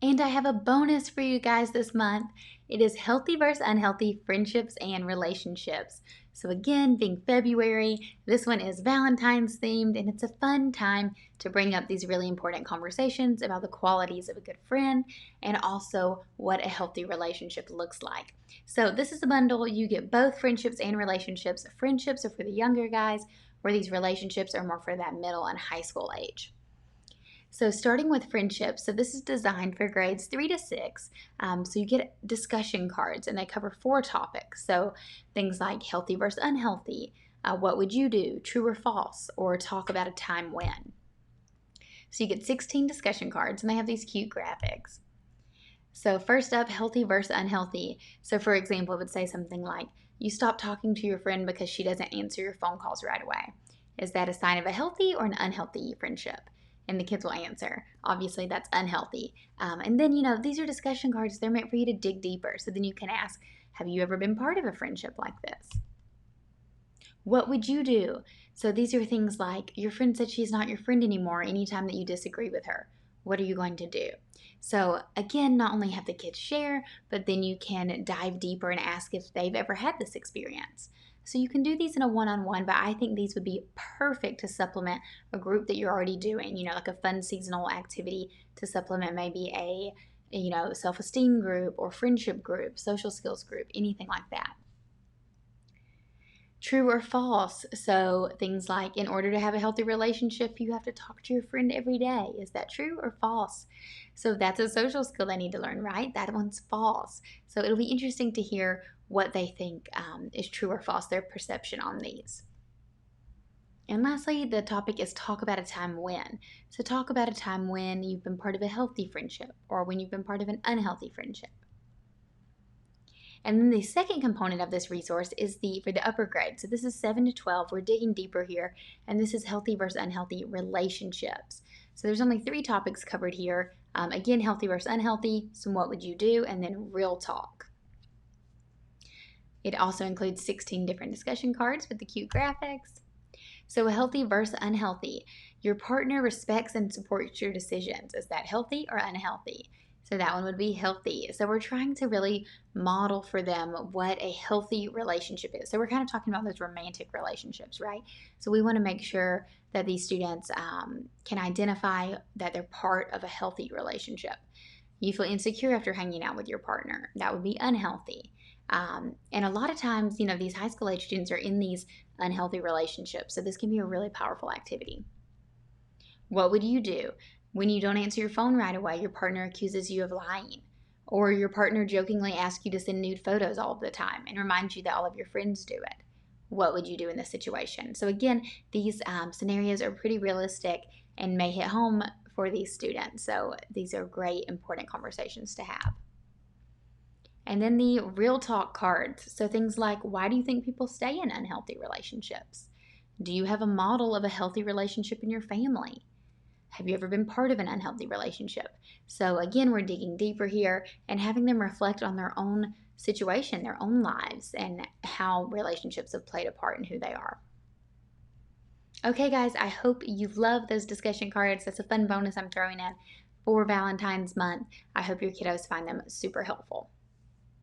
And I have a bonus for you guys this month. It is healthy versus unhealthy friendships and relationships. So, again, being February, this one is Valentine's themed, and it's a fun time to bring up these really important conversations about the qualities of a good friend and also what a healthy relationship looks like. So, this is a bundle. You get both friendships and relationships. Friendships are for the younger guys, where these relationships are more for that middle and high school age. So, starting with friendships, so this is designed for grades 3 to 6. So, you get discussion cards and they cover 4 topics. So, things like healthy versus unhealthy, what would you do, true or false, or talk about a time when. So, you get 16 discussion cards and they have these cute graphics. So, first up, healthy versus unhealthy. So, for example, it would say something like, you stop talking to your friend because she doesn't answer your phone calls right away. Is that a sign of a healthy or an unhealthy friendship? And the kids will answer. Obviously, that's unhealthy. And then, these are discussion cards. They're meant for you to dig deeper. So then you can ask, have you ever been part of a friendship like this? What would you do? So these are things like, your friend said she's not your friend anymore anytime that you disagree with her. What are you going to do? So again, not only have the kids share, but then you can dive deeper and ask if they've ever had this experience. So you can do these in a one-on-one, but I think these would be perfect to supplement a group that you're already doing, like a fun seasonal activity to supplement maybe a self-esteem group or friendship group, social skills group, anything like that. True or false. So things like, in order to have a healthy relationship, you have to talk to your friend every day. Is that true or false? So that's a social skill they need to learn, right? That one's false. So it'll be interesting to hear what they think is true or false, their perception on these. And lastly, the topic is talk about a time when. So talk about a time when you've been part of a healthy friendship or when you've been part of an unhealthy friendship. And then the second component of this resource is for the upper grade. So this is 7 to 12. We're digging deeper here, and this is healthy versus unhealthy relationships. So there's only 3 topics covered here. Again, healthy versus unhealthy, so what would you do, and then real talk. It also includes 16 different discussion cards with the cute graphics. So healthy versus unhealthy. Your partner respects and supports your decisions. Is that healthy or unhealthy? So that one would be healthy. So we're trying to really model for them what a healthy relationship is. So we're kind of talking about those romantic relationships, right? So we want to make sure that these students can identify that they're part of a healthy relationship. You feel insecure after hanging out with your partner. That would be unhealthy. And a lot of times, these high school age students are in these unhealthy relationships. So this can be a really powerful activity. What would you do? When you don't answer your phone right away, your partner accuses you of lying. Or your partner jokingly asks you to send nude photos all of the time and reminds you that all of your friends do it. What would you do in this situation? So again, these scenarios are pretty realistic and may hit home for these students. So these are great, important conversations to have. And then the real talk cards. So things like, why do you think people stay in unhealthy relationships? Do you have a model of a healthy relationship in your family? Have you ever been part of an unhealthy relationship? So again, we're digging deeper here and having them reflect on their own situation, their own lives, and how relationships have played a part in who they are. Okay, guys, I hope you love those discussion cards. That's a fun bonus I'm throwing in for Valentine's month. I hope your kiddos find them super helpful.